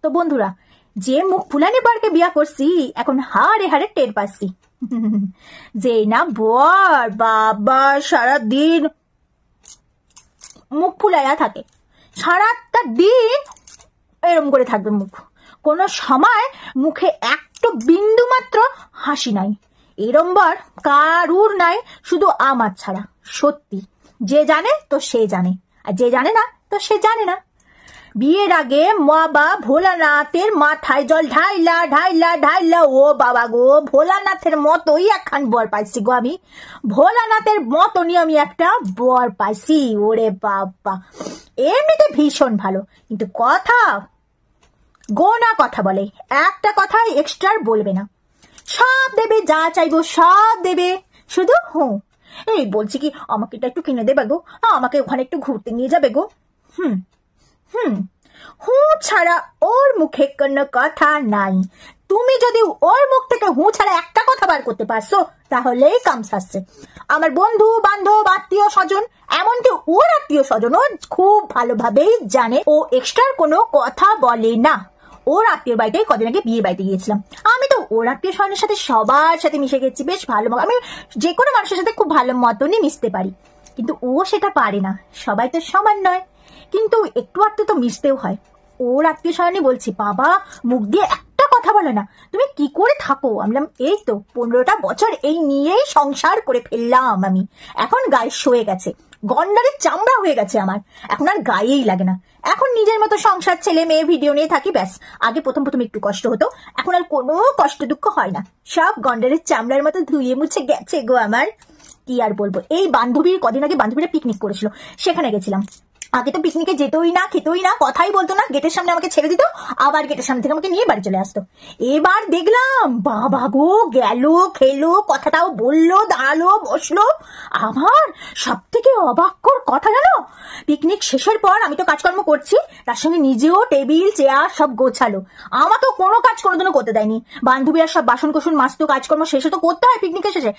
তো বন্ধুরা, যে মুখ ফুলানি বরকে বিয়া করছি এখন হারে হারে টের পাচ্ছি। যে না বর বাবা সারাদিন মুখ ফুলাইয়া থাকে, সারাটা দিন এরম করে থাকবে মুখ, কোনো সময় মুখে একটু বিন্দু মাত্র হাসি নাই। এরম বর কারুর নাই, শুধু আমার ছাড়া। সত্যি, যে জানে তো সে জানে, আর যে জানে না তো সে জানে না। বিয়ের আগে বাবা ভোলানাথের মাথায় জল ঢাইলা ঢাইলা ঢাইলা, ও বাবা গো, ভোলানাথের মতোই একখান বর পাইছি গো আমি, ভোলানাথের মতনই আমি একটা বর পাইছি। ওরে বাবা, এমনিতে ভীষণ ভালো, কিন্তু কথা গোনা কথা বলে, একটা কথা এক্সট্রা বলবে না, সব দেবে, যা চাইবো সব দেবে, শুধু এই বলছি কি আমাকে এটা একটু কিনে দেবে গো, আমাকে ওখানে একটু ঘুরতে নিয়ে যাবে গো। হু ছাড়া ওর মুখে কোনো কথা নাই। তুমি যদি ওর মুখ থেকে হু ছাড়া একটা কথা বার করতে পারছো তাহলেই কাম সারছে। আমার বন্ধু বান্ধব আত্মীয় স্বজন, এমনকি ওর আত্মীয় স্বজন ও খুব ভালোভাবেই জানে ও এক্সট্রা কোনো কথা বলে না। ওর আত্মীয় বাড়িতে কদিন আগে বিয়ে বাড়িতে গিয়েছিলাম, আমি তো ওর আত্মীয় স্বজনের সাথে সবার সাথে মিশে গেছি বেশ ভালো, আমি যে কোনো মানুষের সাথে খুব ভালো মতনই মিশতে পারি, কিন্তু ও সেটা পারে না। সবাই তো সমান নয়, কিন্তু একটু আধটু তো মিশতেও হয়। ওর আত্মীয় স্বজনই বলছি, বাবা মুখ দিয়ে একটা কথা বলে না, তুমি কি করে থাকো? আমি বললাম এই তো 15টা বছর এই নিয়েই সংসার করে ফেললাম আমি, এখন গায়ে শুয়ে গেছে, গন্ডারের চামড়া হয়ে গেছে আমার, এখন আর গায়েই লাগে না। এখন নিজের মতো সংসার, ছেলে মেয়ে, ভিডিও নিয়ে থাকি, ব্যাস। আগে প্রথম একটু কষ্ট হতো, এখন আর কোনো কষ্ট দুঃখ হয় না, সব গন্ডারের চামড়ার মতো ধুয়ে মুছে গেছে গো আমার। কি আর বলবো, এই বান্ধবীর কদিন আগে বান্ধবীরা পিকনিক করেছিল, সেখানে গেছিলাম। আগে তো পিকনিকে যেতই না, খেতই না, কথাই বলতো না, গেটের সামনে আমাকে ছেড়ে দিত, আবার গেটের সামনে থেকে আমাকে নিয়ে বাড়ি চলে আসতো। এবার দেখলাম বাবা গো, গেল, খেলো, কথাটাও বললো, দাঁড়ালো, বসলো। আমার সব থেকে অবাক্যর কথা জানো, পিকনিক শেষের পর আমি তো কাজকর্ম করছি, তার সঙ্গে নিজেও টেবিল চেয়ার সব গোছালো, আমাকে কোনো কাজ কোনোদিনও করতে দেয়নি। বান্ধবীরা সব বাসন কোসন মাজতো, কাজকর্ম শেষে তো করতে হয় পিকনিকের শেষে,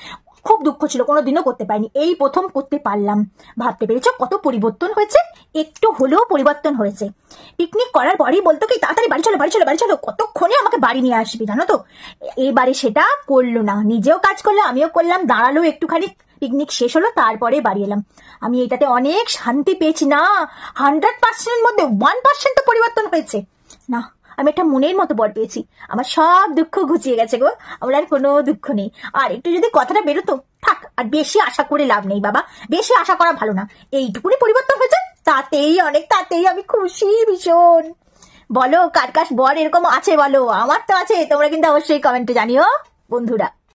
খুব দুঃখ ছিল, কোনোদিনও করতে পারিনি, এই প্রথম করতে পারলাম। ভাবতে পেরেছো কত পরিবর্তন হয়েছে? একটু হলেও পরিবর্তন হয়েছে। পিকনিক করার পরেই বলতো কি তাড়াতাড়ি বাড়ি চলো, বাড়ি চলো, বাড়ি চলো, কতক্ষণে আমাকে বাড়ি নিয়ে আসবি, জানো তো। এবারে সেটা করলো না, নিজেও কাজ করলো, আমিও করলাম, দাঁড়ালো একটুখানি, পিকনিক শেষ হলো, তারপরে বাড়ি এলাম। আমি এটাতে অনেক শান্তি পেয়েছি না, 100%-এর মধ্যে 1% তো পরিবর্তন হয়েছে না। আমি একটা মনের মতো বর পেয়েছি, আমার সব দুঃখ ঘুচিয়ে গেছে গো, আমার আর কোনো দুঃখ নেই। আর একটু যদি কথাটা বেরোতো, থাক, আর বেশি আশা করে লাভ নেই বাবা, বেশি আশা করা ভালো না। এইটুকুনি পরিবর্তন হয়েছে, তাতেই অনেক, তাতেই আমি খুশি ভীষণ। বলো কার কার বর এরকম আছে বলো, আমার তো আছে, তোমরা কিন্তু অবশ্যই কমেন্টে জানিও বন্ধুরা।